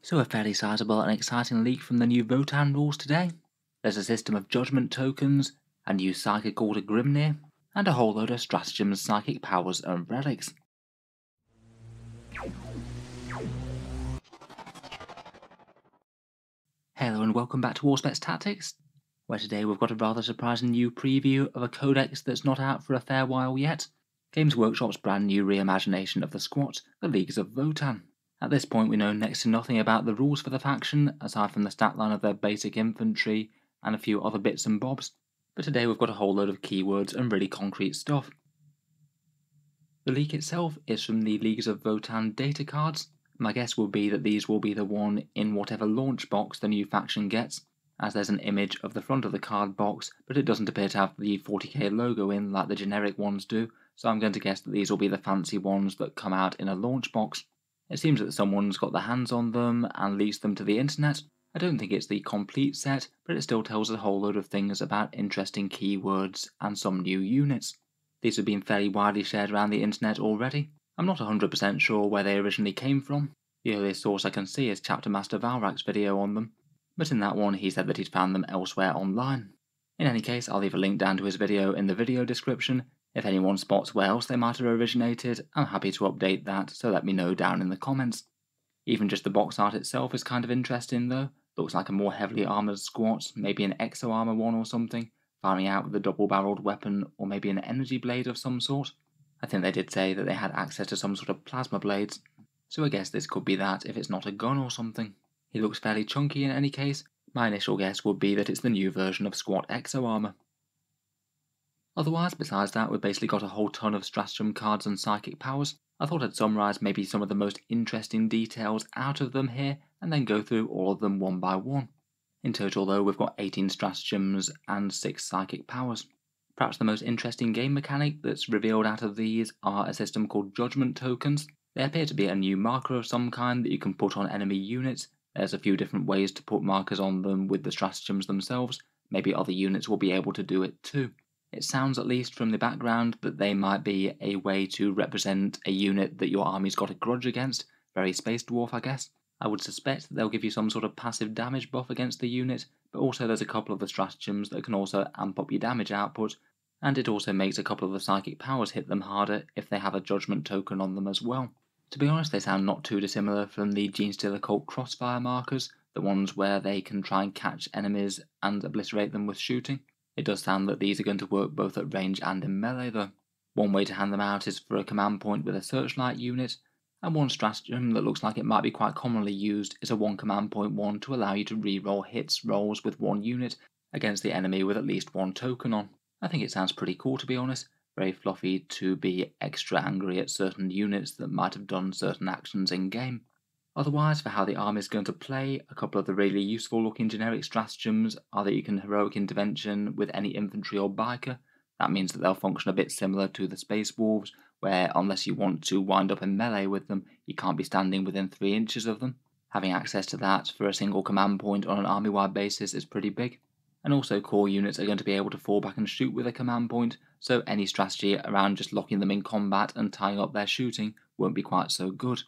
So a fairly sizable and exciting leak from the new Votann rules today. There's a system of judgment tokens, a new psychic called a Grimnir, and a whole load of stratagems, psychic powers and relics. Hello and welcome back to Warspets Tactics, where today we've got a rather surprising new preview of a codex that's not out for a fair while yet. Games Workshop's brand new reimagination of the squat, the Leagues of Votann. At this point we know next to nothing about the rules for the faction, aside from the stat line of their basic infantry and a few other bits and bobs, but today we've got a whole load of keywords and really concrete stuff. The leak itself is from the Leagues of Votann data cards. My guess will be that these will be the one in whatever launch box the new faction gets, as there's an image of the front of the card box, but it doesn't appear to have the 40k logo in like the generic ones do, so I'm going to guess that these will be the fancy ones that come out in a launch box. It seems that someone's got their hands on them and leased them to the internet. I don't think it's the complete set, but it still tells a whole load of things about interesting keywords and some new units. These have been fairly widely shared around the internet already. I'm not 100% sure where they originally came from. The earliest source I can see is Chapter Master Valrak's video on them, but in that one he said that he'd found them elsewhere online. In any case, I'll leave a link down to his video in the video description. If anyone spots where else they might have originated, I'm happy to update that, so let me know down in the comments. Even just the box art itself is kind of interesting though. Looks like a more heavily armoured squat, maybe an exo armour one or something, firing out with a double-barreled weapon or maybe an energy blade of some sort. I think they did say that they had access to some sort of plasma blades, so I guess this could be that if it's not a gun or something. He looks fairly chunky in any case. My initial guess would be that it's the new version of squat exo armour. Otherwise, besides that, we've basically got a whole ton of stratagem cards and psychic powers. I thought I'd summarise maybe some of the most interesting details out of them here, and then go through all of them one by one. In total though, we've got 18 stratagems and 6 psychic powers. Perhaps the most interesting game mechanic that's revealed out of these are a system called judgment tokens. They appear to be a new marker of some kind that you can put on enemy units. There's a few different ways to put markers on them with the stratagems themselves. Maybe other units will be able to do it too. It sounds, at least from the background, that they might be a way to represent a unit that your army's got a grudge against. Very Space Dwarf, I guess. I would suspect that they'll give you some sort of passive damage buff against the unit, but also there's a couple of the stratagems that can also amp up your damage output, and it also makes a couple of the psychic powers hit them harder if they have a judgment token on them as well. To be honest, they sound not too dissimilar from the Genestealer Cult crossfire markers, the ones where they can try and catch enemies and obliterate them with shooting. It does sound that these are going to work both at range and in melee though. One way to hand them out is for a command point with a searchlight unit, and one stratagem that looks like it might be quite commonly used is a 1 command point one to allow you to re-roll hits rolls with one unit against the enemy with at least one token on. I think it sounds pretty cool, to be honest. Very fluffy to be extra angry at certain units that might have done certain actions in game. Otherwise, for how the army is going to play, a couple of the really useful looking generic stratagems are that you can heroic intervention with any infantry or biker. That means that they'll function a bit similar to the Space Wolves, where unless you want to wind up in melee with them, you can't be standing within 3 inches of them. Having access to that for a single command point on an army-wide basis is pretty big. And also core units are going to be able to fall back and shoot with a command point, so any strategy around just locking them in combat and tying up their shooting won't be quite so good.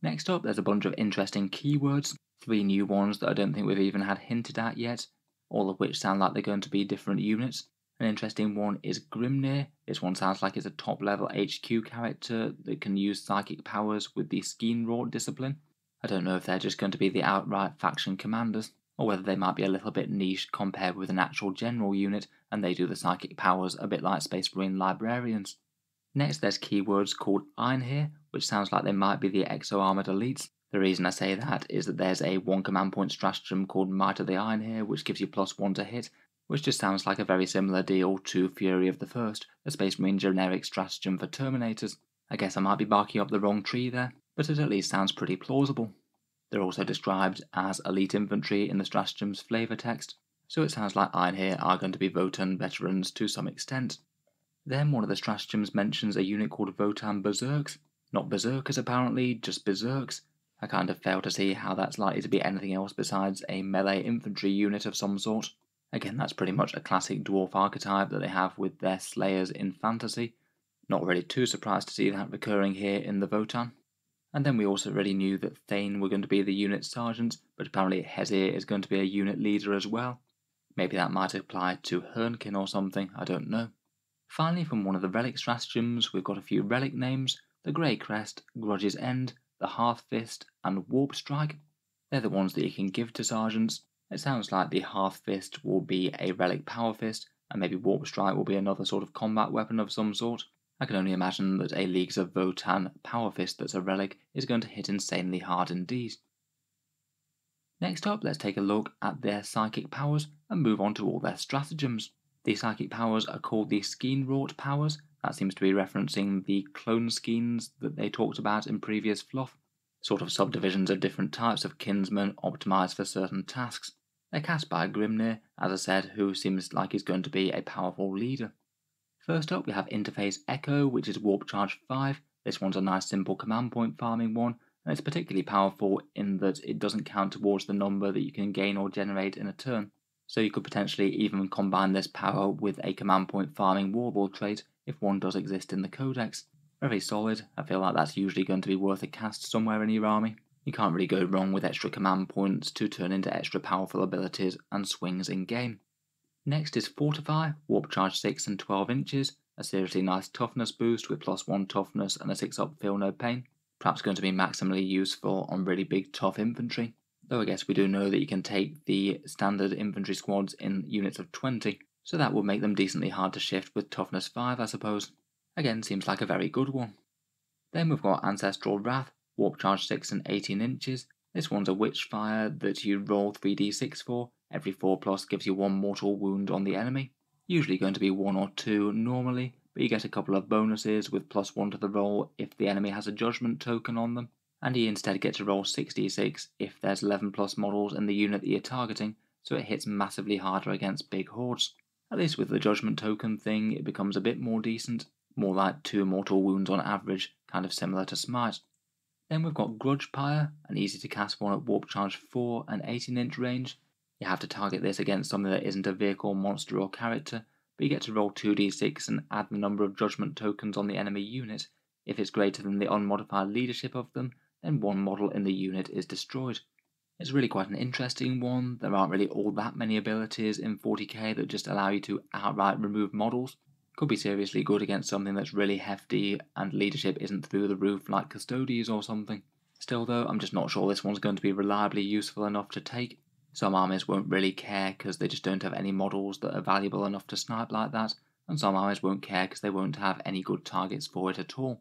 Next up, there's a bunch of interesting keywords, 3 new ones that I don't think we've even had hinted at yet, all of which sound like they're going to be different units. An interesting one is Grimnir. This one sounds like it's a top level HQ character that can use psychic powers with the Skeenwrought discipline. I don't know if they're just going to be the outright faction commanders, or whether they might be a little bit niche compared with an actual general unit and they do the psychic powers a bit like Space Marine librarians. Next, there's keywords called Einhir, which sounds like they might be the exo-armoured elites. The reason I say that is that there's a 1 command point stratagem called Might of the Einhir, which gives you +1 to hit, which just sounds like a very similar deal to Fury of the First, a Space Marine generic stratagem for Terminators. I guess I might be barking up the wrong tree there, but it at least sounds pretty plausible. They're also described as elite infantry in the stratagem's flavour text, so it sounds like Einhir are going to be Votann veterans to some extent. Then one of the stratagems mentions a unit called Votann Berserks. Not Berserkers apparently, just Berserks. I kind of fail to see how that's likely to be anything else besides a melee infantry unit of some sort. Again, that's pretty much a classic dwarf archetype that they have with their slayers in fantasy. Not really too surprised to see that recurring here in the Votann. And then we also already knew that Thane were going to be the unit sergeants, but apparently Hezir is going to be a unit leader as well. Maybe that might apply to Hernkin or something, I don't know. Finally, from one of the relic stratagems, we've got a few relic names: the Grey Crest, Grudge's End, the Hearth Fist, and Warp Strike. They're the ones that you can give to sergeants. It sounds like the Hearth Fist will be a relic power fist, and maybe Warp Strike will be another sort of combat weapon of some sort. I can only imagine that a Leagues of Votann power fist that's a relic is going to hit insanely hard indeed. Next up, let's take a look at their psychic powers and move on to all their stratagems. These psychic powers are called the Skeen-wrought powers. That seems to be referencing the clone skeens that they talked about in previous fluff. Sort of subdivisions of different types of kinsmen optimized for certain tasks. They're cast by Grimnir, as I said, who seems like he's going to be a powerful leader. First up, we have Interface Echo, which is Warp Charge 5. This one's a nice simple command point farming one, and it's particularly powerful in that it doesn't count towards the number that you can gain or generate in a turn. So you could potentially even combine this power with a command point farming warlord trait if one does exist in the codex. Very solid. I feel like that's usually going to be worth a cast somewhere in your army. You can't really go wrong with extra command points to turn into extra powerful abilities and swings in game. Next is Fortify, Warp Charge 6 and 12 inches, a seriously nice toughness boost with +1 toughness and a 6-up Feel No Pain. Perhaps going to be maximally useful on really big tough infantry, though I guess we do know that you can take the standard infantry squads in units of 20, so that will make them decently hard to shift with toughness 5 I suppose. Again, seems like a very good one. Then we've got Ancestral Wrath, Warp Charge 6 and 18 inches. This one's a Witchfire that you roll 3d6 for. Every 4+ gives you 1 mortal wound on the enemy. Usually going to be 1 or 2 normally, but you get a couple of bonuses with +1 to the roll if the enemy has a judgment token on them, and you instead get to roll 6d6 if there's 11+ models in the unit that you're targeting, so it hits massively harder against big hordes. At least with the judgment token thing, it becomes a bit more decent, more like 2 mortal wounds on average, kind of similar to Smite. Then we've got Grudge Pyre, an easy to cast one at Warp Charge 4 and 18-inch range. You have to target this against something that isn't a vehicle, monster or character, but you get to roll 2d6 and add the number of judgment tokens on the enemy unit. If it's greater than the unmodified leadership of them, then 1 model in the unit is destroyed. It's really quite an interesting one. There aren't really all that many abilities in 40k that just allow you to outright remove models. Could be seriously good against something that's really hefty and leadership isn't through the roof like Custodes or something. Still though, I'm just not sure this one's going to be reliably useful enough to take. Some armies won't really care because they just don't have any models that are valuable enough to snipe like that, and some armies won't care because they won't have any good targets for it at all.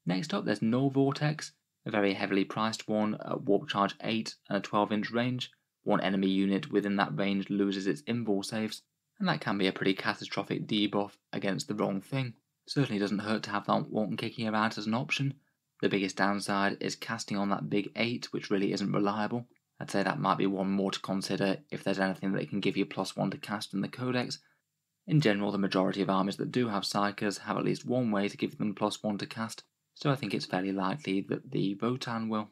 Next up, there's Null Vortex, a very heavily priced one at Warp Charge 8 and a 12-inch range. 1 enemy unit within that range loses its invul saves, and that can be a pretty catastrophic debuff against the wrong thing. Certainly doesn't hurt to have that one kicking around as an option. The biggest downside is casting on that big 8, which really isn't reliable. I'd say that might be one more to consider if there's anything that can give you +1 to cast in the codex. In general, the majority of armies that do have Psykers have at least one way to give them +1 to cast, so I think it's fairly likely that the Votann will.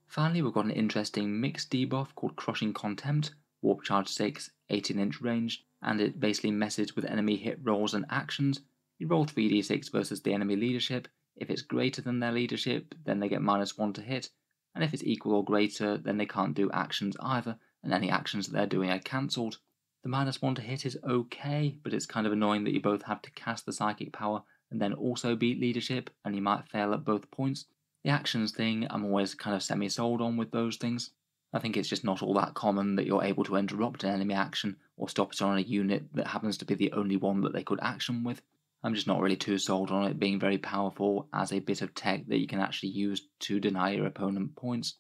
Finally, we've got an interesting mixed debuff called Crushing Contempt, Warp Charge 6, 18-inch range, and it basically messes with enemy hit rolls and actions. You roll 3d6 versus the enemy leadership. If it's greater than their leadership, then they get -1 to hit, and if it's equal or greater, then they can't do actions either, and any actions that they're doing are cancelled. The -1 to hit is okay, but it's kind of annoying that you both have to cast the psychic power and then also beat leadership, and you might fail at both points. The actions thing, I'm always kind of semi-sold on with those things. I think it's just not all that common that you're able to interrupt an enemy action or stop it on a unit that happens to be the only one that they could action with. I'm just not really too sold on it being very powerful as a bit of tech that you can actually use to deny your opponent points.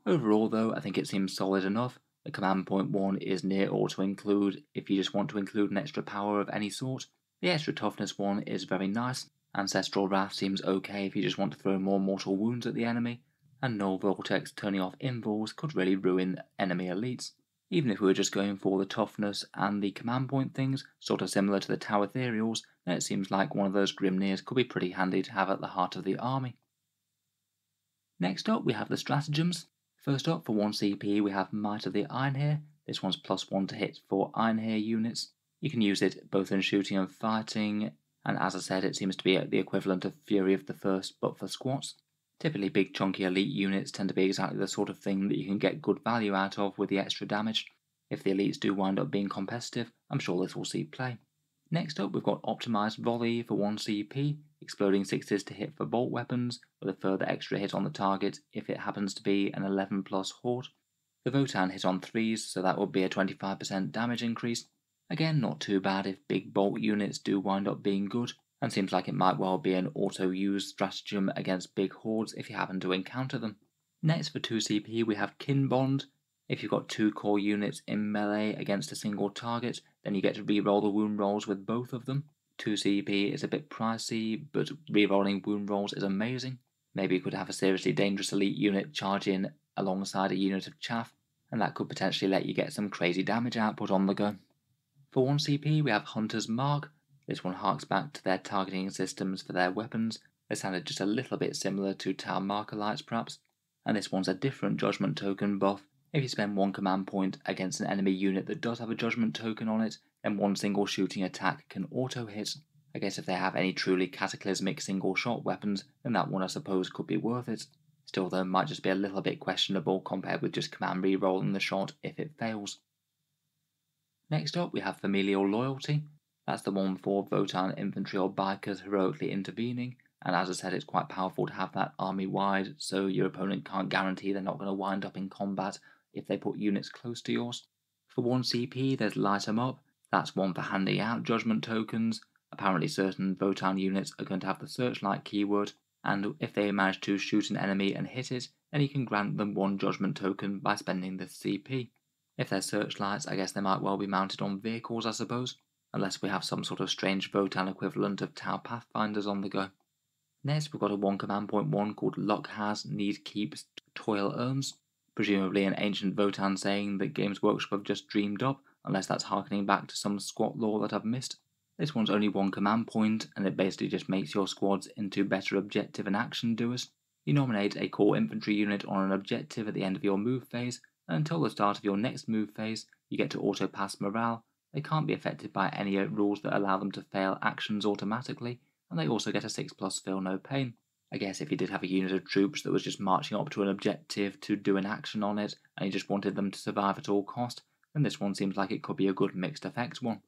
Overall though, I think it seems solid enough. The command point one is near auto-include if you just want to include an extra power of any sort. The extra toughness one is very nice. Ancestral Wrath seems okay if you just want to throw more mortal wounds at the enemy. And Null Vortex turning off invuls could really ruin enemy elites. Even if we were just going for the toughness and the command point things, sort of similar to the Tau Ethereals, then it seems like one of those Grimnirs could be pretty handy to have at the heart of the army. Next up we have the Stratagems. First up for 1 CP we have Might of the Einhir. This one's +1 to hit for Einhir units. You can use it both in shooting and fighting, and as I said it seems to be the equivalent of Fury of the First but for squats. Typically big chunky elite units tend to be exactly the sort of thing that you can get good value out of with the extra damage. If the elites do wind up being competitive, I'm sure this will see play. Next up we've got optimised volley for 1 CP, exploding 6s to hit for bolt weapons, with a further extra hit on the target if it happens to be an 11 plus horde. The Votann hit on 3s, so that would be a 25% damage increase. Again, not too bad if big bolt units do wind up being good, and seems like it might well be an auto-use stratagem against big hordes if you happen to encounter them. Next for 2 CP we have Kin Bond. If you've got 2 core units in melee against a single target, then you get to reroll the wound rolls with both of them. 2 CP is a bit pricey, but rerolling wound rolls is amazing. Maybe you could have a seriously dangerous elite unit charge in alongside a unit of chaff, and that could potentially let you get some crazy damage output on the go. For 1 CP we have Hunter's Mark. This one harks back to their targeting systems for their weapons. They sounded just a little bit similar to Tau Markerites perhaps, and this one's a different judgment token buff. If you spend 1 command point against an enemy unit that does have a judgment token on it, then 1 single shooting attack can auto hit. I guess if they have any truly cataclysmic single shot weapons, then that one I suppose could be worth it. Still though, might just be a little bit questionable compared with just command re-rolling the shot if it fails. Next up we have Familial Loyalty. That's the one for Votann infantry or bikers heroically intervening, and as I said it's quite powerful to have that army wide, so your opponent can't guarantee they're not going to wind up in combat if they put units close to yours. For 1 CP there's Light 'em Up. That's one for handing out judgment tokens. Apparently certain Votann units are going to have the Searchlight keyword, and if they manage to shoot an enemy and hit it, then you can grant them 1 judgment token by spending this CP. If they're Searchlights, I guess they might well be mounted on vehicles I suppose, unless we have some sort of strange Votann equivalent of Tau Pathfinders on the go. Next we've got a 1 command point 1 called Luck Has, Need Keeps, Toil Earns. Presumably an ancient Votann saying that Games Workshop have just dreamed up, unless that's harkening back to some squat lore that I've missed. This one's only 1 command point, and it basically just makes your squads into better objective and action doers. You nominate a core infantry unit on an objective at the end of your move phase, and until the start of your next move phase, you get to auto-pass morale. They can't be affected by any rules that allow them to fail actions automatically, and they also get a 6+ feel no pain. I guess if you did have a unit of troops that was just marching up to an objective to do an action on it, and you just wanted them to survive at all cost, then this one seems like it could be a good mixed effects one.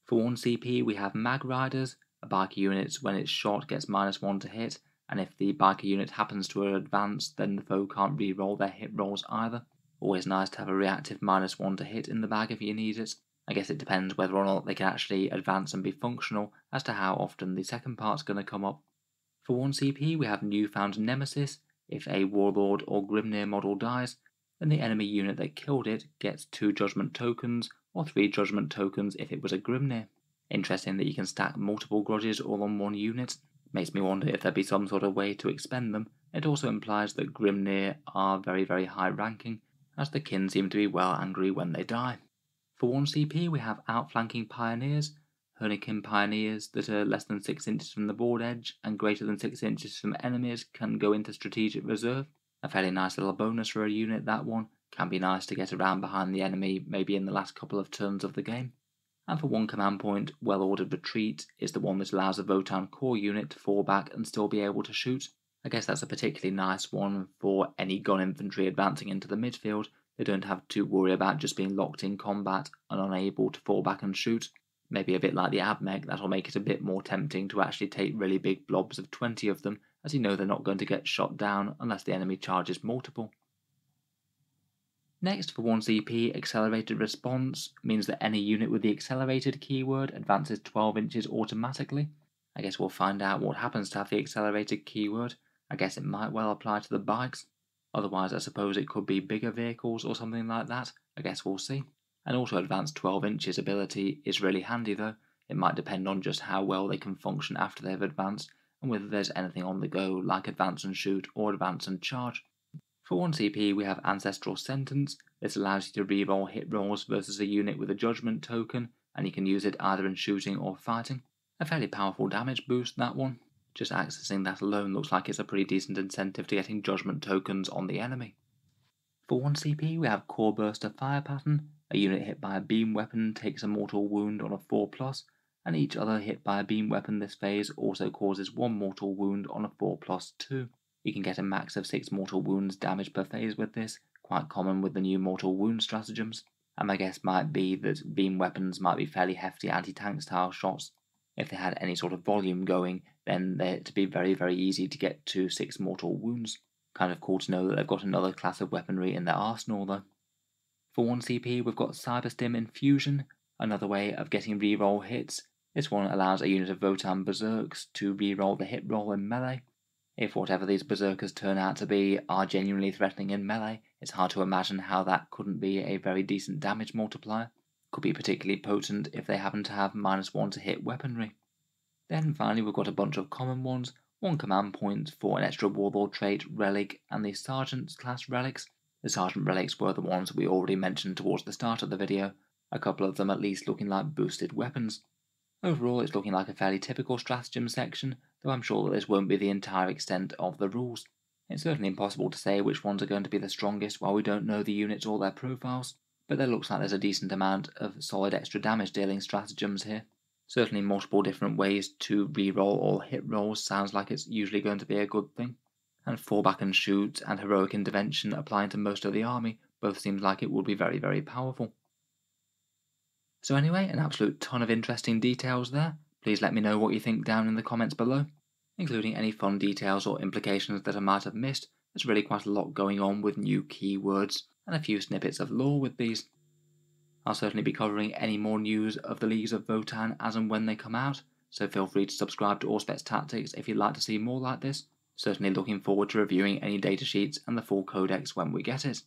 For 1 CP we have Mag Riders. A biker unit when it's shot gets -1 to hit, and if the biker unit happens to advance then the foe can't re-roll their hit rolls either. Always nice to have a reactive -1 to hit in the bag if you need it. I guess it depends whether or not they can actually advance and be functional as to how often the second part's going to come up. For 1 CP we have Newfound Nemesis. If a Warlord or Grimnir model dies, then the enemy unit that killed it gets 2 judgment tokens, or 3 judgment tokens if it was a Grimnir. Interesting that you can stack multiple grudges all on 1 unit. Makes me wonder if there'd be some sort of way to expend them. It also implies that Grimnir are very high ranking, as the kin seem to be well angry when they die. For 1 CP we have Outflanking Pioneers. Hernikin Pioneers that are less than 6 inches from the board edge and greater than 6 inches from enemies can go into strategic reserve. A fairly nice little bonus for a unit, that one. Can be nice to get around behind the enemy maybe in the last couple of turns of the game. And for 1 command point, Well Ordered Retreat is the one that allows a Votann core unit to fall back and still be able to shoot. I guess that's a particularly nice one for any gun infantry advancing into the midfield. They don't have to worry about just being locked in combat and unable to fall back and shoot. Maybe a bit like the Abmech, that'll make it a bit more tempting to actually take really big blobs of 20 of them, as you know they're not going to get shot down unless the enemy charges multiple. Next, for 1 CP, Accelerated Response means that any unit with the accelerated keyword advances 12 inches automatically. I guess we'll find out what happens to have the accelerated keyword. I guess it might well apply to the bikes. Otherwise, I suppose it could be bigger vehicles or something like that. I guess we'll see. An auto-advanced 12 inches ability is really handy though. It might depend on just how well they can function after they've advanced, and whether there's anything on the go like advance and shoot or advance and charge. For 1 CP we have Ancestral Sentence. This allows you to reroll hit rolls versus a unit with a judgment token, and you can use it either in shooting or fighting. A fairly powerful damage boost, that one. Just accessing that alone looks like it's a pretty decent incentive to getting judgment tokens on the enemy. For 1 CP we have Core Burster Fire Pattern. A unit hit by a beam weapon takes a mortal wound on a 4+, and each other hit by a beam weapon this phase also causes 1 mortal wound on a 4+2. You can get a max of 6 mortal wounds damage per phase with this, quite common with the new mortal wound stratagems, and my guess might be that beam weapons might be fairly hefty anti-tank style shots. If they had any sort of volume going, then they'd be very easy to get to 6 mortal wounds. Kind of cool to know that they've got another class of weaponry in their arsenal though. For 1 CP we've got Cyberstim Infusion, another way of getting reroll hits. This one allows a unit of Votann Berserks to reroll the hit roll in melee. If whatever these Berserkers turn out to be are genuinely threatening in melee, it's hard to imagine how that couldn't be a very decent damage multiplier. Could be particularly potent if they happen to have -1 to hit weaponry. Then finally we've got a bunch of common ones, 1 command point for an extra Warlord trait, Relic, and the Sergeant's class relics. The Sergeant relics were the ones we already mentioned towards the start of the video, a couple of them at least looking like boosted weapons. Overall it's looking like a fairly typical stratagem section, though I'm sure that this won't be the entire extent of the rules. It's certainly impossible to say which ones are going to be the strongest while we don't know the units or their profiles, but there looks like there's a decent amount of solid extra damage dealing stratagems here. Certainly multiple different ways to reroll or hit rolls sounds like it's usually going to be a good thing, and fallback and shoot and heroic intervention applying to most of the army both seems like it would be very powerful. So anyway, an absolute ton of interesting details there. Please let me know what you think down in the comments below, including any fun details or implications that I might have missed. There's really quite a lot going on with new keywords and a few snippets of lore with these. I'll certainly be covering any more news of the Leagues of Votann as and when they come out, so feel free to subscribe to Auspex Tactics if you'd like to see more like this. Certainly looking forward to reviewing any datasheets and the full codex when we get it.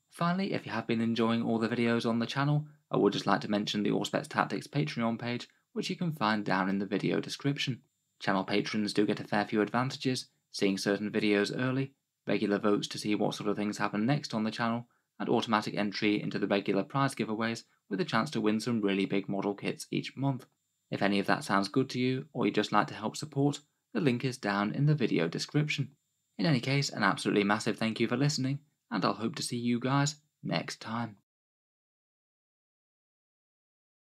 Finally, if you have been enjoying all the videos on the channel, I would just like to mention the Auspex Tactics Patreon page, which you can find down in the video description. Channel patrons do get a fair few advantages, seeing certain videos early, regular votes to see what sort of things happen next on the channel, and automatic entry into the regular prize giveaways with a chance to win some really big model kits each month. If any of that sounds good to you, or you'd just like to help support, the link is down in the video description. In any case, an absolutely massive thank you for listening, and I'll hope to see you guys next time.